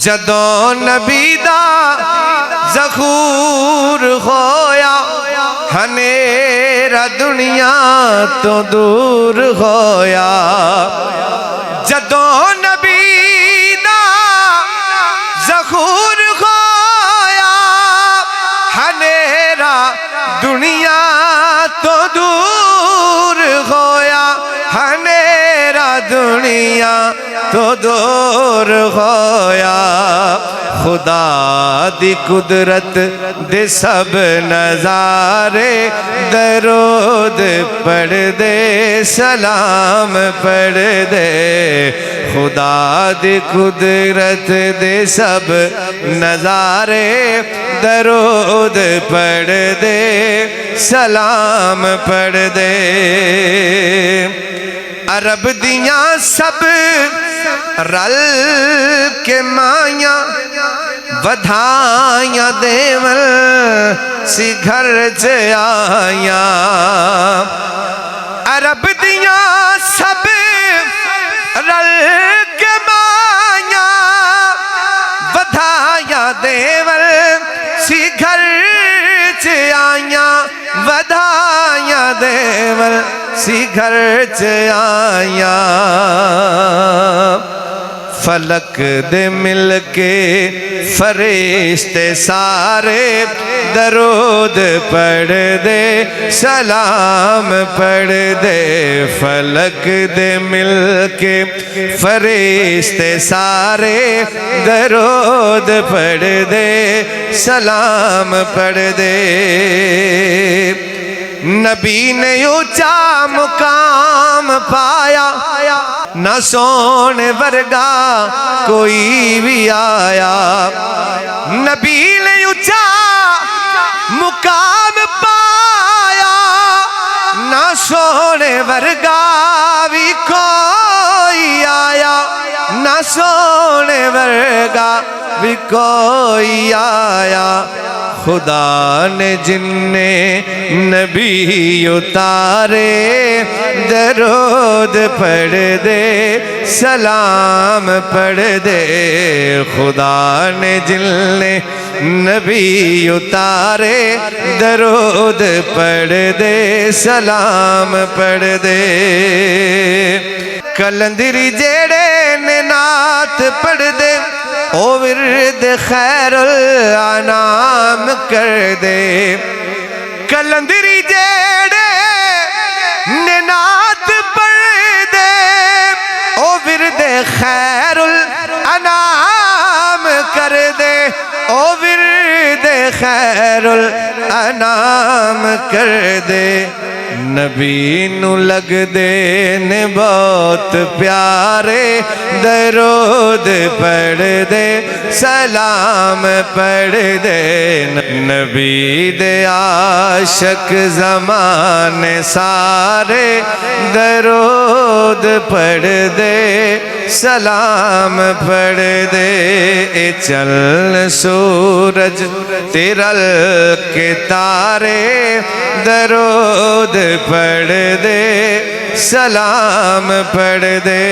جدوں نبی دا ظہور ہویا ہنیرا دنیا تو دور ہویا جدوں نبی دا ظہور ہویا ہنیرا دنیا تو دور ہویا ہنیرا دنیا تو دور ہویا خدا دی قدرت دے سب نظارے درود پڑھ دے سلام پڑھ دے خدا دی قدرت دے سب نظارے درود پڑھ دے سلام پڑھ دے عرب دیاں سب رل کے مائیاں ودھائیاں دیول سی گھر آیاں عرب دیاں سب رل کے مائیاں ودھائیاں دیول سی گھر آیاں ودھائیاں دیول سی گھر آیاں فلک دے مل کے فرشتے سارے درود پڑھ دے سلام پڑھ دے فلک دے مل کے فرشتے سارے درود پڑھ دے سلام پڑھ دے نبی نے اونچا مقام پایا نہ سونے ورگا کوئی بھی آیا نبی نے اونچا مقام پایا نہ سونے ورگا بھی کوئی آیا نہ سونے ورگا بھی کوئی آیا خدا نے جن نے نبی اتارے درود پڑھ دے سلام پڑھ دے خدا نے جن نے نبی اتارے درود پڑھ دے سلام پڑھ دے کلندری جیڑے نے نعت پڑھ دے او ورد خیر الانام کر دے کلندری جیڑے نعت پڑھ دے او ورد خیر الانام کر دے او ورد خیر الانام کر دے نبی نو لگ دے نے بہت پیارے درود پڑھ دے سلام پڑھ دے نبی دے عاشق زمانے سارے درود پڑھ دے سلام پڑھ دے اے چل سورج تیرل کے تارے درود پڑھ دے سلام پڑھ دے